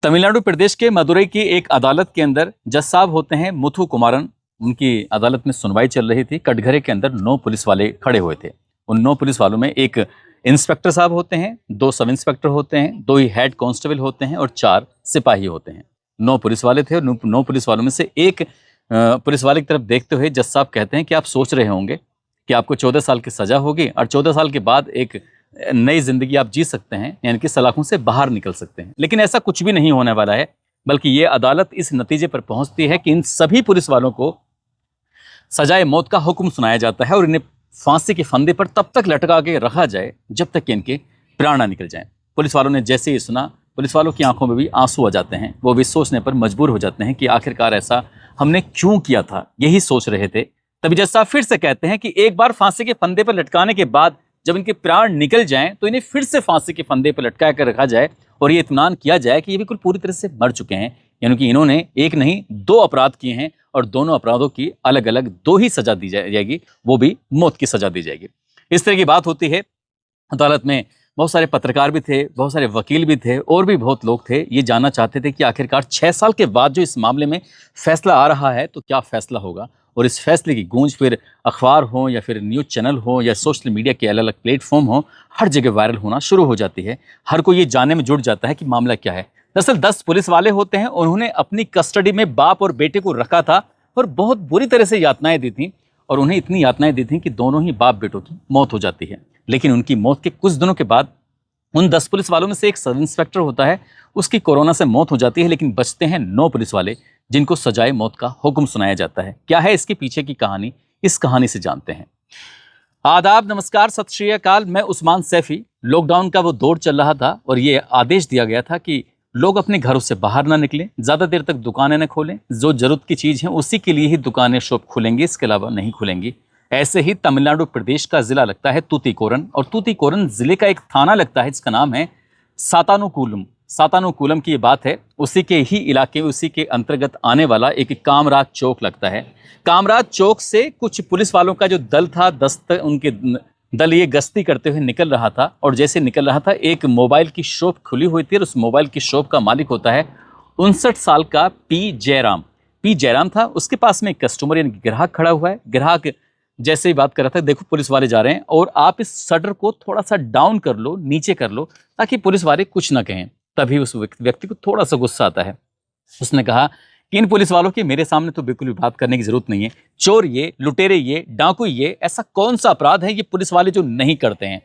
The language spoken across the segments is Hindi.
तमिलनाडु प्रदेश के मदुरई की एक अदालत के अंदर जज साहब होते हैं मुथु कुमारन। उनकी अदालत में सुनवाई चल रही थी। कटघरे के अंदर 9 पुलिस वाले खड़े हुए थे। उन 9 पुलिस वालों में एक इंस्पेक्टर साहब होते हैं, 2 सब इंस्पेक्टर होते हैं, 2 ही हेड कांस्टेबल होते हैं और 4 सिपाही होते हैं। 9 पुलिस वाले थे और 9 पुलिस वालों में से एक पुलिस वाले की तरफ देखते हुए जज साहब कहते हैं कि आप सोच रहे होंगे कि आपको 14 साल की सजा होगी और 14 साल के बाद एक नई जिंदगी आप जी सकते हैं, यानी कि सलाखों से बाहर निकल सकते हैं। लेकिन ऐसा कुछ भी नहीं होने वाला है, बल्कि ये अदालत इस नतीजे पर पहुंचती है कि इन सभी पुलिस वालों को सजाए मौत का हुक्म सुनाया जाता है और इन्हें फांसी के फंदे पर तब तक लटका के रखा जाए जब तक कि इनके प्राण ना निकल जाएं। पुलिस वालों ने जैसे ही सुना, पुलिस वालों की आंखों में भी आंसू आ जाते हैं। वो भी सोचने पर मजबूर हो जाते हैं कि आखिरकार ऐसा हमने क्यों किया था, यही सोच रहे थे। तभी जज साहब फिर से कहते हैं कि एक बार फांसी के फंदे पर लटकाने के बाद जब इनके प्राण निकल जाएं तो इन्हें फिर से फांसी के फंदे पर लटका कर रखा जाए और ये इत्मीनान किया जाए कि ये बिल्कुल पूरी तरह से मर चुके हैं, यानी कि इन्होंने एक नहीं 2 अपराध किए हैं और दोनों अपराधों की अलग अलग 2 ही सजा दी जाएगी, वो भी मौत की सजा दी जाएगी। इस तरह की बात होती है। अदालत में बहुत सारे पत्रकार भी थे, बहुत सारे वकील भी थे और भी बहुत लोग थे। ये जानना चाहते थे कि आखिरकार 6 साल के बाद जो इस मामले में फैसला आ रहा है तो क्या फैसला होगा, और इस फैसले की गूंज फिर अखबार हो या फिर न्यूज़ चैनल हो या सोशल मीडिया के अलग अलग प्लेटफॉर्म हो, हर जगह वायरल होना शुरू हो जाती है। हर कोई ये जानने में जुट जाता है कि मामला क्या है। दरअसल 10 पुलिस वाले होते हैं, उन्होंने अपनी कस्टडी में बाप और बेटे को रखा था और बहुत बुरी तरह से यातनाएं दी थी और उन्हें इतनी यातनाएं दी थी कि दोनों ही बाप बेटों की मौत हो जाती है। लेकिन उनकी मौत के कुछ दिनों के बाद उन 10 पुलिस वालों में से एक सब इंस्पेक्टर होता है, उसकी कोरोना से मौत हो जाती है। लेकिन बचते हैं 9 पुलिस वाले जिनको सजाए मौत का हुक्म सुनाया जाता है। क्या है इसके पीछे की कहानी, इस कहानी से जानते हैं। आदाब, नमस्कार, सत श्री अकाल। मैं उस्मान सैफी। लॉकडाउन का वो दौर चल रहा था और ये आदेश दिया गया था कि लोग अपने घरों से बाहर ना निकलें, ज़्यादा देर तक दुकानें न खोलें। जो ज़रूरत की चीज़ है उसी के लिए ही दुकानें शॉप खुलेंगी, इसके अलावा नहीं खुलेंगी। ऐसे ही तमिलनाडु प्रदेश का ज़िला लगता है तूतीकोरन, और तूतीकोरन ज़िले का एक थाना लगता है जिसका नाम है सातानुकूलम। सातानुकूलम की ये बात है, उसी के ही इलाके, उसी के अंतर्गत आने वाला एक कामराज चौक लगता है। कामराज चौक से कुछ पुलिस वालों का जो दल था, उनके दल ये गश्ती करते हुए निकल रहा था और जैसे निकल रहा था एक मोबाइल की शॉप खुली हुई थी और उस मोबाइल की शॉप का मालिक होता है 59 साल का पी जयराम था। उसके पास में एक कस्टमर यानी ग्राहक खड़ा हुआ है। ग्राहक जैसे ही बात कर रहा था, देखो पुलिस वाले जा रहे हैं और आप इस शटर को थोड़ा सा डाउन कर लो, नीचे कर लो, ताकि पुलिस वाले कुछ ना कहें। तभी उस व्यक्ति को थोड़ा सा गुस्सा आता है। उसने कहा कि इन पुलिस वालों की मेरे सामने तो बिल्कुल भी बात करने की जरूरत नहीं है। चोर ये, लुटेरे ये, डाकू ये, ऐसा कौन सा अपराध है ये पुलिस वाले जो नहीं करते हैं।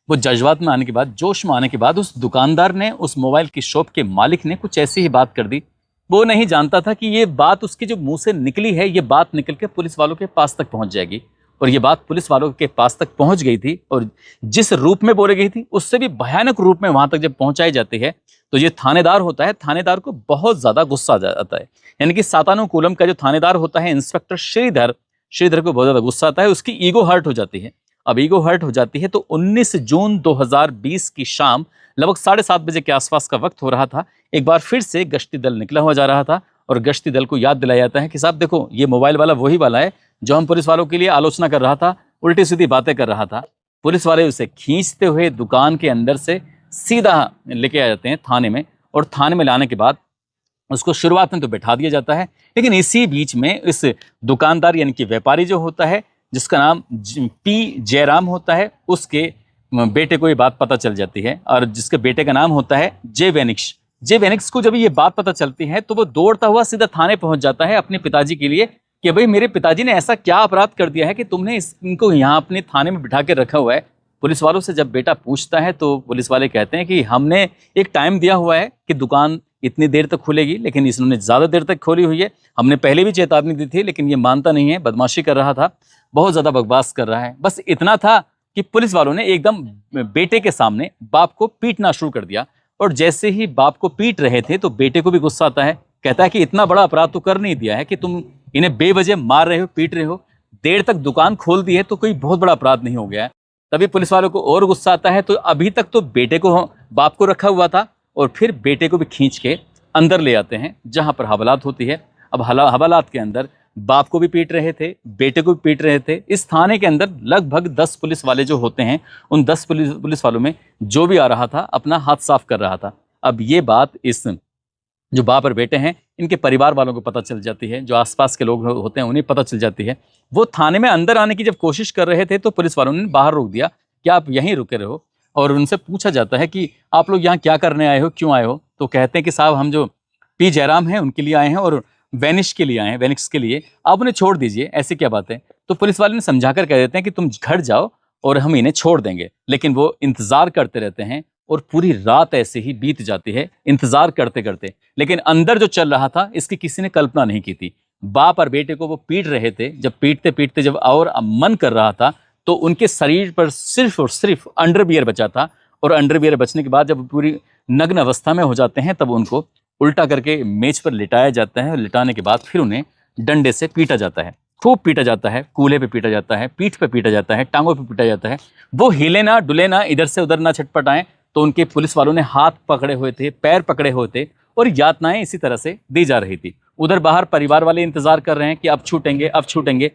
वो जज्बात में आने के बाद, जोश में आने के बाद उस दुकानदार ने, उस मोबाइल की शॉप के मालिक ने कुछ ऐसी ही बात कर दी। वो नहीं जानता था कि ये बात उसके जो मुंह से निकली है, ये बात निकल के पुलिस वालों के पास तक पहुंच जाएगी। और ये बात पुलिस वालों के पास तक पहुंच गई थी और जिस रूप में बोली गई थी उससे भी भयानक रूप में वहां तक जब पहुंचाई जाती है तो ये थानेदार होता है, थानेदार को बहुत ज्यादा गुस्सा आता है। यानी कि सातानुकूलम का जो थानेदार होता है, इंस्पेक्टर श्रीधर को बहुत ज्यादा गुस्सा आता है। उसकी ईगो हर्ट हो जाती है। अब ईगो हर्ट हो जाती है तो 19 जून 2020 की शाम लगभग 7:30 बजे के आसपास का वक्त हो रहा था। एक बार फिर से गश्ती दल निकला हुआ जा रहा था और गश्ती दल को याद दिलाया जाता है कि साहब देखो, ये मोबाइल वाला वही वाला है जो हम पुलिस वालों के लिए आलोचना कर रहा था, उल्टी सीधी बातें कर रहा था। पुलिस वाले उसे खींचते हुए दुकान के अंदर से सीधा लेके आ जाते हैं थाने में, और थाने में लाने के बाद उसको शुरुआत में तो बैठा दिया जाता है। लेकिन इसी बीच में इस दुकानदार यानी कि व्यापारी जो होता है, जिसका नाम पी जयराम होता है, उसके बेटे को ये बात पता चल जाती है और जिसके बेटे का नाम होता है जे वेनिक्स को जब ये बात पता चलती है तो वो दौड़ता हुआ सीधा थाने पहुंच जाता है अपने पिताजी के लिए कि भाई मेरे पिताजी ने ऐसा क्या अपराध कर दिया है कि तुमने इनको यहाँ अपने थाने में बिठा के रखा हुआ है। पुलिस वालों से जब बेटा पूछता है तो पुलिस वाले कहते हैं कि हमने एक टाइम दिया हुआ है कि दुकान इतनी देर तक खुलेगी, लेकिन इसने ज़्यादा देर तक खोली हुई है। हमने पहले भी चेतावनी दी थी लेकिन ये मानता नहीं है, बदमाशी कर रहा था, बहुत ज़्यादा बकवास कर रहा है। बस इतना था कि पुलिस वालों ने एकदम बेटे के सामने बाप को पीटना शुरू कर दिया और जैसे ही बाप को पीट रहे थे तो बेटे को भी गुस्सा आता है। कहता है कि इतना बड़ा अपराध तो कर नहीं दिया है कि तुम इन्हें बेवजह मार रहे हो, पीट रहे हो, देर तक दुकान खोल दी है तो कोई बहुत बड़ा अपराध नहीं हो गया है। तभी पुलिस वालों को और गुस्सा आता है। तो अभी तक तो बेटे को, बाप को रखा हुआ था और फिर बेटे को भी खींच के अंदर ले आते हैं जहां पर हवालात होती है। अब हवालात के अंदर बाप को भी पीट रहे थे, बेटे को भी पीट रहे थे। इस थाने के अंदर लगभग 10 पुलिस वाले जो होते हैं, उन 10 पुलिस वालों में जो भी आ रहा था अपना हाथ साफ कर रहा था। अब ये बात इस जो बाप और बेटे हैं इनके परिवार वालों को पता चल जाती है, जो आसपास के लोग होते हैं उन्हें पता चल जाती है। वो थाने में अंदर आने की जब कोशिश कर रहे थे तो पुलिस वालों ने बाहर रोक दिया कि आप यहीं रुके रहो। और उनसे पूछा जाता है कि आप लोग यहाँ क्या करने आए हो, क्यों आए हो? तो कहते हैं कि साहब हम जो पी जयराम हैं उनके लिए आए हैं और वेनिश के लिए आए हैं, वेनिक्स के लिए, आप उन्हें छोड़ दीजिए, ऐसी क्या बात है? तो पुलिस वाले ने समझा कर कह देते हैं कि तुम घर जाओ और हम इन्हें छोड़ देंगे। लेकिन वो इंतजार करते रहते हैं और पूरी रात ऐसे ही बीत जाती है इंतजार करते करते। लेकिन अंदर जो चल रहा था इसकी किसी ने कल्पना नहीं की थी। बाप और बेटे को वो पीट रहे थे, जब पीटते पीटते जब और मन कर रहा था तो उनके शरीर पर सिर्फ और सिर्फ अंडरवियर बचा था। और अंडरवियर बचने के बाद जब पूरी नग्न अवस्था में हो जाते हैं तब उनको उल्टा करके मेज पर लिटाया जाता है। लिटाने के बाद फिर उन्हें डंडे से पीटा जाता है, खूब पीटा जाता है, कूल्हे पे पीटा जाता है, पीठ पे पीटा जाता है, टांगों पे पीटा जाता है। वो हिले ना डुले ना, इधर से उधर ना छटपटाएं। तो उनके पुलिस वालों ने हाथ पकड़े हुए थे, पैर पकड़े हुए थे और यातनाएं इसी तरह से दी जा रही थी। उधर बाहर परिवार वाले इंतजार कर रहे हैं कि अब छूटेंगे, अब छूटेंगे,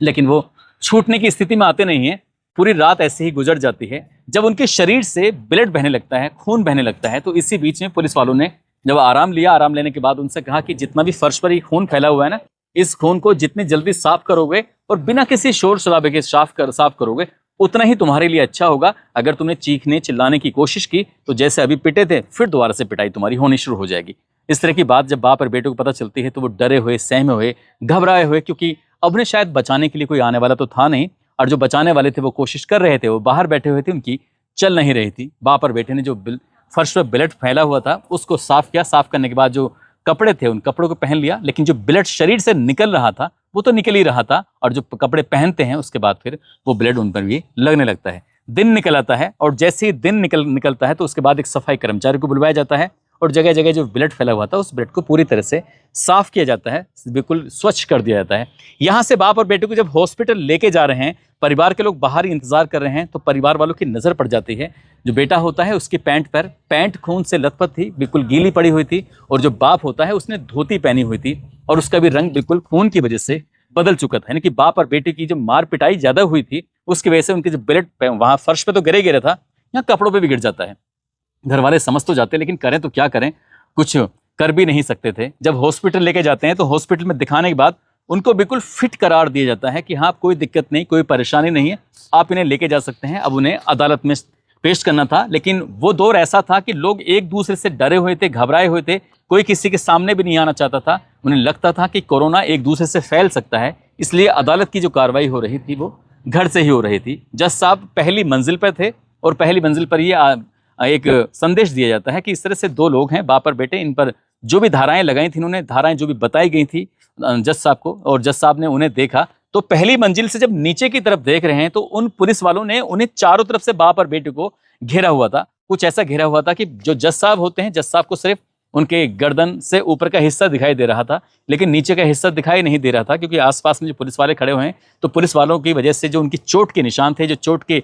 लेकिन वो छूटने की स्थिति में आते नहीं है। पूरी रात ऐसे ही गुजर जाती है। जब उनके शरीर से ब्लड बहने लगता है, खून बहने लगता है, तो इसी बीच में पुलिस वालों ने जब आराम लिया, आराम लेने के बाद उनसे कहा कि जितना भी फर्श पर ये खून फैला हुआ है ना, इस खून को जितनी जल्दी साफ करोगे और बिना किसी शोर शराबे के साफ करोगे उतना ही तुम्हारे लिए अच्छा होगा। अगर तुमने चीखने चिल्लाने की कोशिश की तो जैसे अभी पिटे थे फिर दोबारा से पिटाई तुम्हारी होनी शुरू हो जाएगी। इस तरह की बात जब बाप और बेटे को पता चलती है तो वो डरे हुए, सहमे हुए, घबराए हुए, क्योंकि अब उन्हें शायद बचाने के लिए कोई आने वाला तो था नहीं, और जो बचाने वाले थे वो कोशिश कर रहे थे, वो बाहर बैठे हुए थे, उनकी चल नहीं रही थी। बाप और बेटे ने जो फर्श पर ब्लड फैला हुआ था उसको साफ किया। साफ करने के बाद जो कपड़े थे उन कपड़ों को पहन लिया, लेकिन जो ब्लड शरीर से निकल रहा था वो तो निकल ही रहा था, और जो कपड़े पहनते हैं उसके बाद फिर वो ब्लड उन पर भी लगने लगता है। दिन निकल आता है और जैसे ही दिन निकलता है तो उसके बाद एक सफाई कर्मचारी को बुलवाया जाता है और जगह जगह जो ब्लड फैला हुआ था उस ब्लड को पूरी तरह से साफ किया जाता है, बिल्कुल स्वच्छ कर दिया जाता है। यहाँ से बाप और बेटे को जब हॉस्पिटल लेके जा रहे हैं, परिवार के लोग बाहर ही इंतजार कर रहे हैं, तो परिवार वालों की नजर पड़ जाती है जो बेटा होता है उसकी पैंट पर, पैंट खून से लथपथ थी, बिल्कुल गीली पड़ी हुई थी, और जो बाप होता है उसने धोती पहनी हुई थी और उसका भी रंग बिल्कुल खून की वजह से बदल चुका था। यानी कि बाप और बेटे की जो मार पिटाई ज्यादा हुई थी उसकी वजह से उनके जो ब्लड वहां फर्श पे तो गिरा था, यहाँ कपड़ों पे भी गिर जाता है। घर वाले समझ तो जाते लेकिन करें तो क्या करें, कुछ कर भी नहीं सकते थे। जब हॉस्पिटल लेके जाते हैं तो हॉस्पिटल में दिखाने के बाद उनको बिल्कुल फिट करार दिया जाता है कि हाँ कोई दिक्कत नहीं, कोई परेशानी नहीं है, आप इन्हें लेके जा सकते हैं। अब उन्हें अदालत में पेश करना था, लेकिन वो दौर ऐसा था कि लोग एक दूसरे से डरे हुए थे, घबराए हुए थे, कोई किसी के सामने भी नहीं आना चाहता था। उन्हें लगता था कि कोरोना एक दूसरे से फैल सकता है, इसलिए अदालत की जो कार्रवाई हो रही थी वो घर से ही हो रही थी। जज साहब पहली मंजिल पर थे और पहली मंजिल पर ये एक संदेश दिया जाता है कि इस तरह से दो लोग हैं, बाप और बेटे, इन पर जो भी धाराएं लगाई थी उन्होंने, धाराएं जो भी बताई गई थी जज साहब को, और जज साहब ने उन्हें देखा तो पहली मंजिल से जब नीचे की तरफ देख रहे हैं तो उन पुलिस वालों ने उन्हें चारों तरफ से बाप और बेटे को घेरा हुआ था। कुछ ऐसा घेरा हुआ था कि जो जज साहब होते हैं, जज साहब को सिर्फ उनके गर्दन से ऊपर का हिस्सा दिखाई दे रहा था, लेकिन नीचे का हिस्सा दिखाई नहीं दे रहा था, क्योंकि आसपास में जो पुलिस वाले खड़े हुए हैं तो पुलिस वालों की वजह से जो उनकी चोट के निशान थे, जो चोट के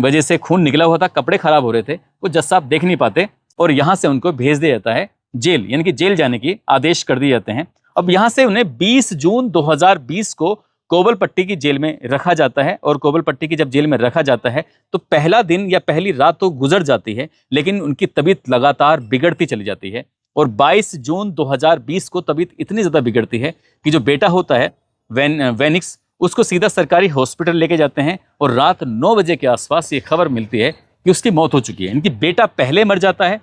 वजह से खून निकला हुआ था, कपड़े खराब हो रहे थे, वो जज साहब देख नहीं पाते और यहाँ से उनको भेज दिया जाता है जेल, यानी कि जेल जाने की आदेश कर दिए जाते हैं। अब यहाँ से उन्हें 20 जून 2020 को कोवलपट्टी की जेल में रखा जाता है, और कोवलपट्टी की जब जेल में रखा जाता है तो पहला दिन या पहली रात तो गुजर जाती है, लेकिन उनकी तबीयत लगातार बिगड़ती चली जाती है। और 22 जून 2020 को तबीयत इतनी ज़्यादा बिगड़ती है कि जो बेटा होता है वेनिक्स, उसको सीधा सरकारी हॉस्पिटल लेके जाते हैं और रात 9 बजे के आसपास ये खबर मिलती है कि उसकी मौत हो चुकी है। इनकी बेटा पहले मर जाता है,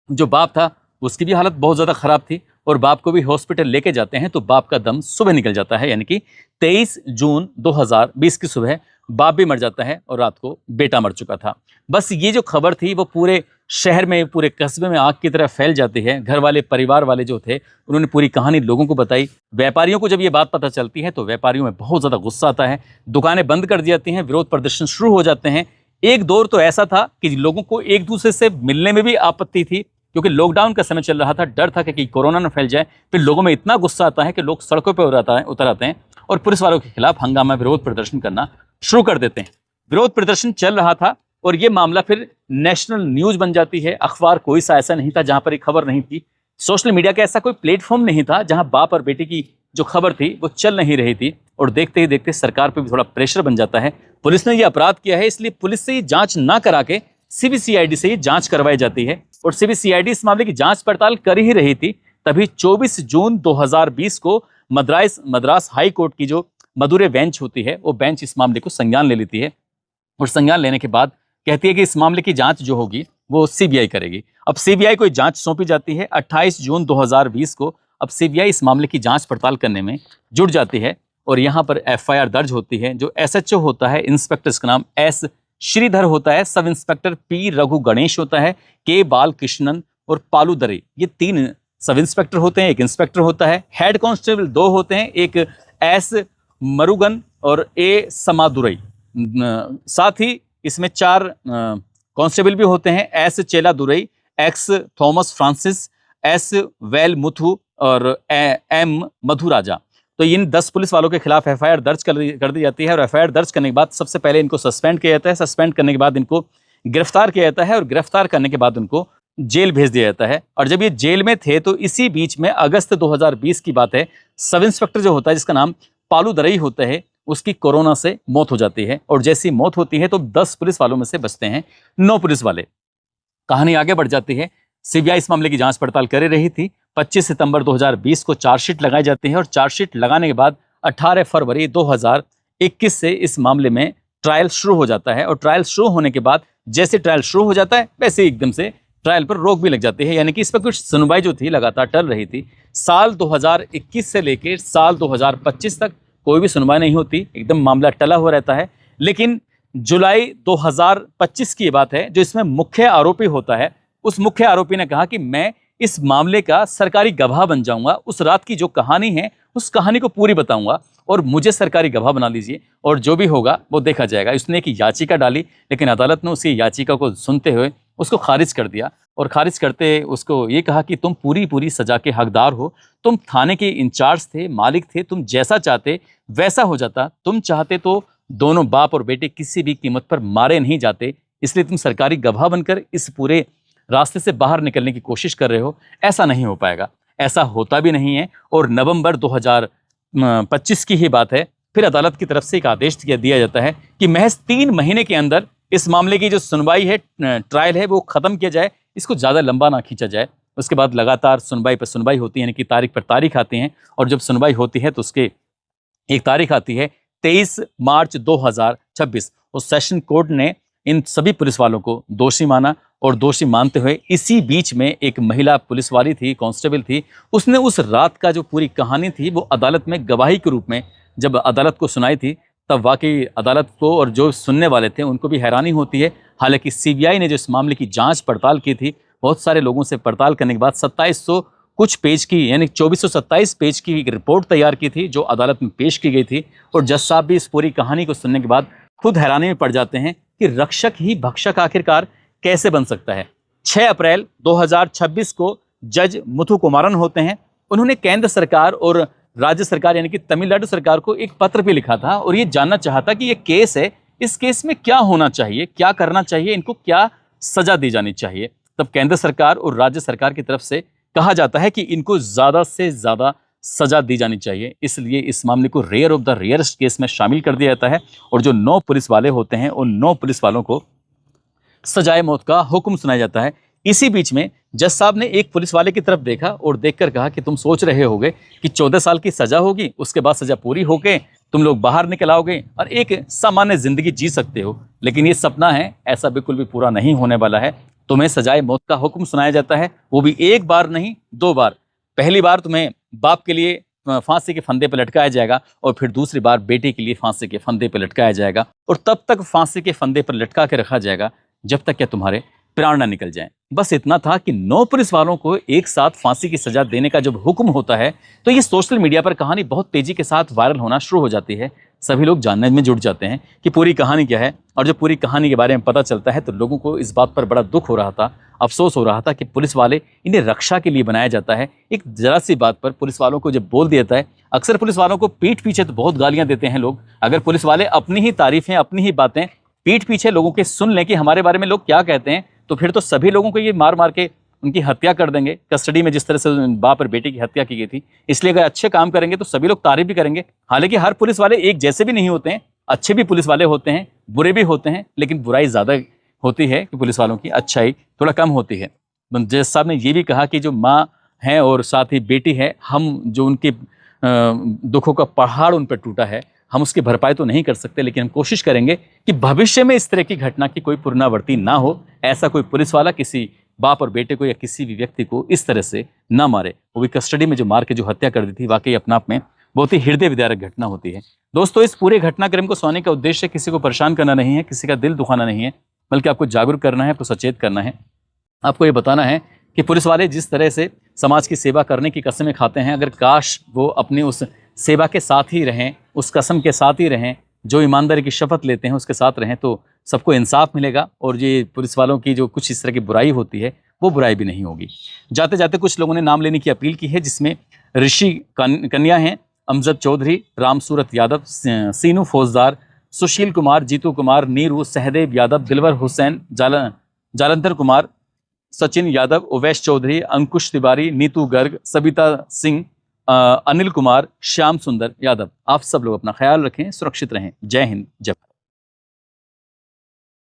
जो बाप था उसकी भी हालत बहुत ज़्यादा ख़राब थी, और बाप को भी हॉस्पिटल लेके जाते हैं तो बाप का दम सुबह निकल जाता है, यानी कि 23 जून 2020 की सुबह बाप भी मर जाता है और रात को बेटा मर चुका था। बस ये जो खबर थी वो पूरे शहर में, पूरे कस्बे में आग की तरह फैल जाती है। घर वाले, परिवार वाले जो थे उन्होंने पूरी कहानी लोगों को बताई। व्यापारियों को जब ये बात पता चलती है तो व्यापारियों में बहुत ज़्यादा गुस्सा आता है, दुकानें बंद कर दी जाती हैं, विरोध प्रदर्शन शुरू हो जाते हैं। एक दौर तो ऐसा था कि लोगों को एक दूसरे से मिलने में भी आपत्ति थी, क्योंकि लॉकडाउन का समय चल रहा था, डर था कि कोरोना न फैल जाए। फिर लोगों में इतना गुस्सा आता है कि लोग सड़कों पर उतर आते हैं और पुलिस वालों के खिलाफ हंगामा, विरोध प्रदर्शन करना शुरू कर देते हैं। विरोध प्रदर्शन चल रहा था और ये मामला फिर नेशनल न्यूज बन जाती है। अखबार कोई सा ऐसा नहीं था जहां पर एक खबर नहीं थी, सोशल मीडिया का ऐसा कोई प्लेटफॉर्म नहीं था जहां बाप और बेटे की जो खबर थी वो चल नहीं रही थी। और देखते ही देखते सरकार पर भी थोड़ा प्रेशर बन जाता है, पुलिस ने ये अपराध किया है इसलिए पुलिस से ये जांच ना करा के सीबीसीआईडी से ये जांच करवाई जाती है और सीबीसीआईडी इस मामले की जांच पड़ताल कर ही रही थी। तभी 24 जून 2020 को मद्रास हाई कोर्ट की जो मदुरै बेंच होती है वो बेंच इस मामले को संज्ञान ले लेती है और संज्ञान लेने के बाद कहती है कि इस मामले की जांच जो होगी वो सीबीआई करेगी। अब सीबीआई को जांच सौंपी जाती है 28 जून 2020 को। अब सीबीआई इस मामले की जांच पड़ताल करने में जुट जाती है और यहाँ पर एफआईआर दर्ज होती है। जो एसएचओ होता है, इंस्पेक्टर का नाम एस श्रीधर होता है, sub inspector P Raghu Ganesh होता है, के बालकृष्णन और पालू दरे, ये 3 सब इंस्पेक्टर होते हैं, एक इंस्पेक्टर होता है। हेड कांस्टेबल 2 होते हैं, एक एस मरुगन और ए समादुरई। साथ ही इसमें 4 कांस्टेबल भी होते हैं, S Chelladurai, X Thomas Francis, S Vel Muthu और एम मधुराजा। तो इन 10 पुलिस वालों के खिलाफ एफआईआर दर्ज कर दी जाती है और एफआईआर दर्ज करने के बाद सबसे पहले इनको सस्पेंड किया जाता है। सस्पेंड करने के बाद इनको गिरफ्तार किया जाता है और गिरफ्तार करने के बाद उनको जेल भेज दिया जाता है। और जब ये जेल में थे तो इसी बीच में अगस्त 2020 की बात है, सब इंस्पेक्टर जो होता है जिसका नाम पालू दरई होता है, उसकी कोरोना से मौत हो जाती है। और जैसी मौत होती है तो 10 पुलिस वालों में से बचते हैं 9 पुलिस वाले। कहानी आगे बढ़ जाती है। सीबीआई इस मामले की जांच पड़ताल कर रही थी। 25 सितंबर 2020 को चार्जशीट लगाई जाती है और चार्जशीट लगाने के बाद 18 फरवरी 2021 से इस मामले में ट्रायल शुरू हो जाता है। और ट्रायल शुरू होने के बाद जैसे ट्रायल शुरू हो जाता है वैसे एकदम से ट्रायल पर रोक भी लग जाती है, यानी कि इस पर कुछ सुनवाई जो थी लगातार टल रही थी। साल 2021 से लेकर साल 2025 तक कोई भी सुनवाई नहीं होती, एकदम मामला टला हुआ रहता है। लेकिन जुलाई 2025 की बात है, जो इसमें मुख्य आरोपी होता है, उस मुख्य आरोपी ने कहा कि मैं इस मामले का सरकारी गवाह बन जाऊंगा, उस रात की जो कहानी है उस कहानी को पूरी बताऊंगा और मुझे सरकारी गवाह बना लीजिए और जो भी होगा वो देखा जाएगा। उसने एक याचिका डाली, लेकिन अदालत ने उसकी याचिका को सुनते हुए उसको खारिज कर दिया और खारिज करते उसको ये कहा कि तुम पूरी सजा के हकदार हो, तुम थाने के इंचार्ज थे, मालिक थे, तुम जैसा चाहते वैसा हो जाता, तुम चाहते तो दोनों बाप और बेटे किसी भी कीमत पर मारे नहीं जाते, इसलिए तुम सरकारी गवाह बनकर इस पूरे रास्ते से बाहर निकलने की कोशिश कर रहे हो, ऐसा नहीं हो पाएगा। ऐसा होता भी नहीं है। और नवंबर 2025 की ही बात है, फिर अदालत की तरफ से एक आदेश दिया जाता है कि महज 3 महीने के अंदर इस मामले की जो सुनवाई है, ट्रायल है, वो खत्म किया जाए, इसको ज़्यादा लंबा ना खींचा जाए। उसके बाद लगातार सुनवाई पर सुनवाई होती है, यानी कि तारीख पर तारीख आती हैं और जब सुनवाई होती है तो उसके एक तारीख आती है 23 मार्च 2026। उस सेशन कोर्ट ने इन सभी पुलिस वालों को दोषी माना और दोषी मानते हुए इसी बीच में एक महिला पुलिस वाली थी, कांस्टेबल थी, उसने उस रात का जो पूरी कहानी थी वो अदालत में गवाही के रूप में जब अदालत को सुनाई थी, तब वाकई अदालत को और जो सुनने वाले थे उनको भी हैरानी होती है। हालांकि सीबीआई ने जो इस मामले की जांच पड़ताल की थी, बहुत सारे लोगों से पड़ताल करने के बाद 2700 कुछ पेज की, यानी 2427 पेज की एक रिपोर्ट तैयार की थी जो अदालत में पेश की गई थी। और जज साहब भी इस पूरी कहानी को सुनने के बाद खुद हैरानी में पड़ जाते हैं कि रक्षक ही भक्षक आखिरकार कैसे बन सकता है। 6 अप्रैल 2026 को जज मुथु कुमारन होते हैं। उन्होंने केंद्र सरकार और राज्य सरकार यानी कि तमिलनाडु सरकार को एक पत्र भी लिखा था और ये जानना चाहता कि ये केस है, इस केस में क्या होना चाहिए, क्या करना चाहिए, इनको क्या सजा दी जानी चाहिए। तब केंद्र सरकार और राज्य सरकार की तरफ से कहा जाता है कि इनको ज़्यादा से ज़्यादा सजा दी जानी चाहिए, इसलिए इस मामले को rare of the rarest case में शामिल कर दिया जाता है और जो 9 पुलिस वाले होते हैं उन 9 पुलिस वालों को सजाए मौत का हुक्म सुनाया जाता है। इसी बीच में जज साहब ने एक पुलिस वाले की तरफ देखा और देखकर कहा कि तुम सोच रहे होगे कि 14 साल की सजा होगी, उसके बाद सजा पूरी होके तुम लोग बाहर निकल आओगे और एक सामान्य जिंदगी जी सकते हो, लेकिन ये सपना है, ऐसा बिल्कुल भी पूरा नहीं होने वाला है। तुम्हें सजाए मौत का हुक्म सुनाया जाता है, वो भी एक बार नहीं 2 बार। पहली बार तुम्हें बाप के लिए फांसी के फंदे पर लटकाया जाएगा और फिर दूसरी बार बेटे के लिए फांसी के फंदे पर लटकाया जाएगा और तब तक फांसी के फंदे पर लटका के रखा जाएगा जब तक क्या तुम्हारे प्राण ना निकल जाएं। बस इतना था कि 9 पुलिस वालों को एक साथ फांसी की सजा देने का जब हुक्म होता है तो ये सोशल मीडिया पर कहानी बहुत तेजी के साथ वायरल होना शुरू हो जाती है। सभी लोग जानने में जुट जाते हैं कि पूरी कहानी क्या है और जब पूरी कहानी के बारे में पता चलता है तो लोगों को इस बात पर बड़ा दुख हो रहा था, अफसोस हो रहा था कि पुलिस वाले इन्हें रक्षा के लिए बनाया जाता है। एक जरा सी बात पर पुलिस वालों को जब बोल दिया जाता है, अक्सर पुलिस वालों को पीठ पीछे तो बहुत गालियां देते हैं लोग। अगर पुलिस वाले अपनी ही तारीफें, अपनी ही बातें पीठ पीछे लोगों के सुन लें कि हमारे बारे में लोग क्या कहते हैं, तो फिर तो सभी लोगों को ये मार मार के उनकी हत्या कर देंगे। कस्टडी में जिस तरह से बाप और बेटे की हत्या की गई थी, इसलिए अगर अच्छे काम करेंगे तो सभी लोग तारीफ भी करेंगे। हालांकि हर पुलिस वाले एक जैसे भी नहीं होते हैं, अच्छे भी पुलिस वाले होते हैं, बुरे भी होते हैं, लेकिन बुराई ज़्यादा होती है कि पुलिस वालों की अच्छाई थोड़ा कम होती है। जज साहब ने ये भी कहा कि जो माँ हैं और साथ ही बेटी है, हम जो उनके दुखों का पहाड़ उन पर टूटा है, हम उसकी भरपाई तो नहीं कर सकते, लेकिन हम कोशिश करेंगे कि भविष्य में इस तरह की घटना की कोई पुनरावृत्ति ना हो। ऐसा कोई पुलिस वाला किसी बाप और बेटे को या किसी भी व्यक्ति को इस तरह से ना मारे। वो भी कस्टडी में जो मार के जो हत्या कर दी थी, वाकई अपने आप में बहुत ही हृदय विदारक घटना होती है। दोस्तों, इस पूरे घटनाक्रम को सुनाने का उद्देश्य किसी को परेशान करना नहीं है, किसी का दिल दुखाना नहीं है, बल्कि आपको जागरूक करना है, आपको सचेत करना है। आपको ये बताना है कि पुलिस वाले जिस तरह से समाज की सेवा करने की कस्में खाते हैं, अगर काश वो अपनी उस सेवा के साथ ही रहें, उस कसम के साथ ही रहें, जो ईमानदारी की शपथ लेते हैं उसके साथ रहें, तो सबको इंसाफ मिलेगा और ये पुलिस वालों की जो कुछ इस तरह की बुराई होती है वो बुराई भी नहीं होगी। जाते जाते कुछ लोगों ने नाम लेने की अपील की है, जिसमें ऋषि कन्या हैं, अमजद चौधरी, रामसूरत यादव, सीनू फौजदार, सुशील कुमार, जीतू कुमार, नीरू, सहदेव यादव, दिलवर हुसैन, जालंधर कुमार, सचिन यादव, उवैश चौधरी, अंकुश तिवारी, नीतू गर्ग, सबिता सिंह, अनिल कुमार, श्याम सुंदर यादव। आप सब लोग अपना ख्याल रखें, सुरक्षित रहें। जय हिंद, जय भारत।